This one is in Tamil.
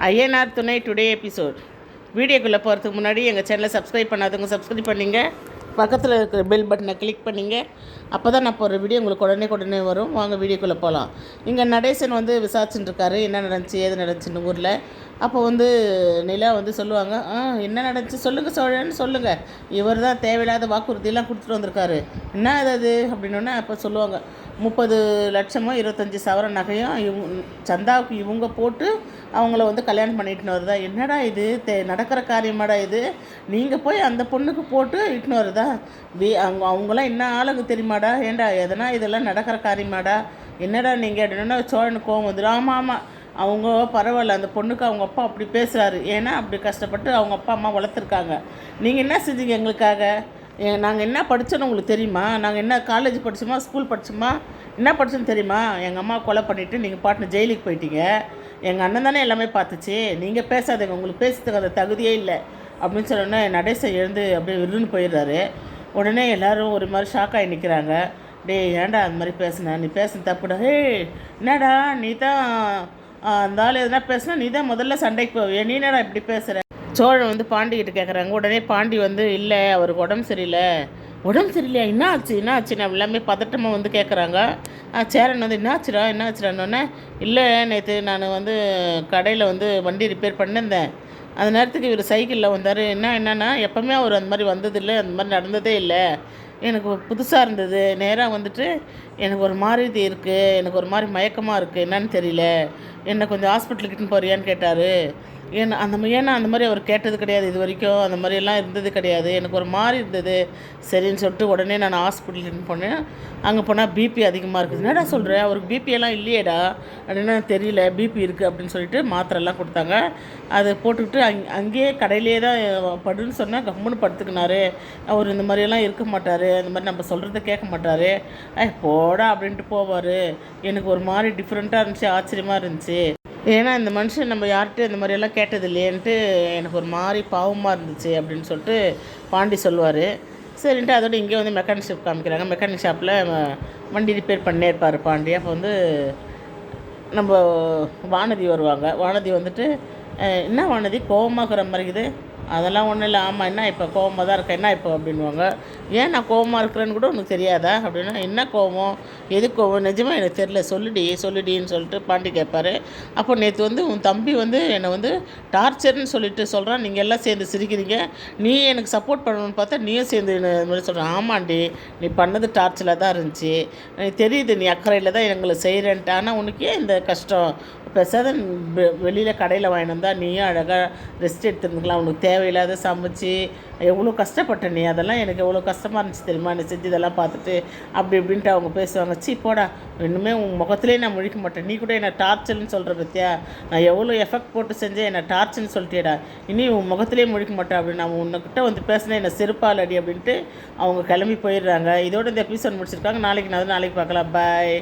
ஐயனார் துணை டுடே எபிசோட். வீடியோக்குள்ளே போகிறதுக்கு முன்னாடி எங்கள் சேனலை சப்ஸ்கிரைப் பண்ணாதவங்க சப்ஸ்கிரைப் பண்ணிங்க, பக்கத்தில் இருக்கிற பெல் பட்டனை கிளிக் பண்ணிங்க. அப்போ தான் நான் போகிற வீடியோ உங்களுக்கு உடனே வரும். வாங்க வீடியோக்குள்ளே போகலாம். இங்கே நடேசன் விசாரிச்சுட்டு இருக்காரு, என்ன நடந்துச்சு ஏது நடந்துச்சுன்னு ஊரில். அப்போ நிலா சொல்லுவாங்க, என்ன நடந்துச்சு சொல்லுங்கள் சோழன்னு சொல்லுங்கள், இவர் தான் தேவையில்லாத வாக்குறுதியெல்லாம் கொடுத்துட்டு வந்திருக்காரு, என்ன அது அப்படின்னோடனே அப்போ சொல்லுவாங்க, 30 லட்சமோ 25 சவரன் நகையும் சந்தாவுக்கு இவங்க போட்டு அவங்கள கல்யாணம் பண்ணிட்டுன்னு வருதா. என்னடா இது நடக்கிற காரியமாடா இது, நீங்கள் போய் அந்த பொண்ணுக்கு போட்டு இட்டுன்னு வருதா, அவங்களாம் என்ன ஆளுங்க தெரியுமாடா, ஏண்டா எதனா இதெல்லாம் நடக்கிற காரியமாடா, என்னடா நீங்கள் அப்படின்னா சோழனுக்கு கோவம் வந்துடும். ஆமாம் அவங்க பரவாயில்ல, அந்த பொண்ணுக்கு அவங்க அப்பா அப்படி பேசுகிறாரு, ஏன்னா அப்படி கஷ்டப்பட்டு அவங்க அப்பா அம்மா வளர்த்துருக்காங்க, நீங்கள் என்ன செஞ்சீங்க எங்களுக்காக, நாங்கள் என்ன படித்தோன்னு உங்களுக்கு தெரியுமா, நாங்கள் என்ன காலேஜ் படித்தோமா ஸ்கூல் படித்தோமா என்ன படித்தோன்னு தெரியுமா, எங்கள் அம்மா கொலை பண்ணிவிட்டு நீங்கள் பாட்டுன்னு ஜெயிலுக்கு போயிட்டீங்க, எங்கள் அண்ணன் தானே எல்லாமே பார்த்துச்சு, நீங்கள் பேசாதீங்க, உங்களுக்கு பேசுறதுக்கு அந்த தகுதியே இல்லை அப்படின்னு சொன்னோன்னே நடேசன் எழுந்து அப்படியே விருன்னு போயிடுறாரு. உடனே எல்லோரும் ஒரு மாதிரி ஷாக்காகி நிற்கிறாங்க. ஏன்டா அந்த மாதிரி பேசுன, நீ பேசுன தப்புடா, என்னடா நீ தான் அந்த ஆள் எதுனா பேசுனா நீ தான் முதல்ல சண்டைக்கு போவிய, நீ என்னடா இப்படி பேசுகிற. சோழன் பாண்டிகிட்ட கேட்குறாங்க. உடனே பாண்டி இல்லை அவருக்கு உடம்பு சரியில்லை. உடம்பு சரியில்லையா, என்ன ஆச்சுன்னு எல்லாமே பதட்டமாக கேட்குறாங்க. சேரன் என்ன ஆச்சுடான்னொன்னே, இல்லை நேற்று நான் கடையில் வண்டி ரிப்பேர் பண்ணியிருந்தேன், அந்த நேரத்துக்கு இவர் சைக்கிளில் வந்தார், என்னன்னா எப்போவுமே அவர் அந்த மாதிரி வந்ததில்லை, அந்த மாதிரி நடந்ததே இல்லை, எனக்கு புதுசாக இருந்தது, நேராக எனக்கு ஒரு மாதிரி இது இருக்குது, எனக்கு ஒரு மாதிரி மயக்கமாக இருக்குது, என்னன்னு தெரியல, என்னை கொஞ்சம் ஹாஸ்பிட்டலுக்கிட்டுன்னு போறியான்னு கேட்டார். ஏன்னா அந்த மாதிரி அவர் கேட்டது கிடையாது, இது வரைக்கும் அந்த மாதிரியெல்லாம் இருந்தது கிடையாது, எனக்கு ஒரு மாதிரி இருந்தது. சரின்னு சொல்லிட்டு உடனே நான் ஹாஸ்பிட்டலுக்கு போனேன். அங்கே போனால் பிபி அதிகமாக இருக்குது. என்னடா சொல்கிறேன், அவருக்கு பிபியெல்லாம் இல்லையேடா அப்படின்னா, தெரியல பிபி இருக்குது அப்படின்னு சொல்லிட்டு மாத்திரைலாம் கொடுத்தாங்க. அதை போட்டுக்கிட்டு அங்கேயே கடையிலே தான் படுன்னு சொன்னால் கம்முன்னு படுத்துக்கினாரு. அவர் இந்த மாதிரியெல்லாம் இருக்க மாட்டார், அந்த மாதிரி நம்ம சொல்கிறத கேட்க மாட்டார், போடா அப்படின்ட்டு போவார். எனக்கு ஒரு மாதிரி டிஃப்ரெண்ட்டாக இருந்துச்சு, ஆச்சரியமாக இருந்துச்சு, ஏன்னா இந்த மனுஷன் நம்ம யார்கிட்ட இந்த மாதிரியெல்லாம் கேட்டது இல்லையன்ட்டு எனக்கு ஒரு மாதிரி பாவமாக இருந்துச்சு அப்படின்னு சொல்லிட்டு பாண்டி சொல்லுவார். சரின்ட்டு அதோடு இங்கே மெக்கானிக் ஷாப் காமிக்கிறாங்க. மெக்கானிக் ஷாப்பில் வண்டி ரிப்பேர் பண்ணே இருப்பார் பாண்டி. அப்போ நம்ம வானதி வருவாங்க. வானதி என்ன வானதி கோவமாக்குற மாதிரி இருக்குது, அதெல்லாம் ஒன்றும் இல்லை, ஆமாம் என்ன இப்போ கோவமாக தான் இருக்கேன், என்ன இப்போ அப்படின்வாங்க. ஏன் நான் கோவமாக இருக்கிறேன்னு கூட உனக்கு தெரியாதா அப்படின்னா, என்ன கோவம், எது கோவம், நிஜமாக எனக்கு தெரியல, சொல்லுடின்னு சொல்லிட்டு பாண்டி கேட்பார். அப்போ நேற்று உன் தம்பி என்னை டார்ச்சர்னு சொல்லிட்டு சொல்கிறான், நீங்கள் எல்லாம் சேர்ந்து சிரிக்கிறீங்க, நீ எனக்கு சப்போர்ட் பண்ணணும்னு பார்த்தா நீயும் சேர்ந்து இந்த மாதிரி சொல்கிறேன். ஆமாண்டி நீ பண்ணது டார்ச்சரில் தான் இருந்துச்சு, எனக்கு தெரியுது நீ அக்கறையில் தான் எங்களை செய்கிறேன்ட்டு, ஆனால் உனக்கு ஏன் இந்த கஷ்டம், பேசாத வெளியில் கடையில் வாங்கிட்டு வந்தால் நீயும் அழகாக ரெஸ்ட் எடுத்துருந்துக்கலாம், உனக்கு தேவையில்லாத சமைச்சு எவ்வளோ கஷ்டப்பட்ட நீ, அதெல்லாம் எனக்கு எவ்வளோ கஷ்டமாக இருந்துச்சு தெரியுமா, நீ செஞ்சதெல்லாம் பார்த்துட்டு அப்படி இப்படின்ட்டு அவங்க பேசுவாங்க. போடா இன்னுமே உன் முகத்துலேயே நான் முழிக்க மாட்டேன், நீ கூட என்னை டார்ச்சர்னு சொல்கிற பற்றியா, நான் எவ்வளோ எஃபெக்ட் போட்டு செஞ்சேன், என்னை டார்ச்சர்னு சொல்லிட்டேடா, இனி உன் முகத்துலேயே முழிக்க மாட்டேன் அப்படின்னு நான் உன்கிட்ட பேசினேன், என்னை செருப்பால் அடி அப்படின்ட்டு அவங்க கிளம்பி போயிடுறாங்க. இதோட இந்த எபிசோட் முடிச்சிருக்காங்க. நாளைக்கு பார்க்கலாம். பாய்.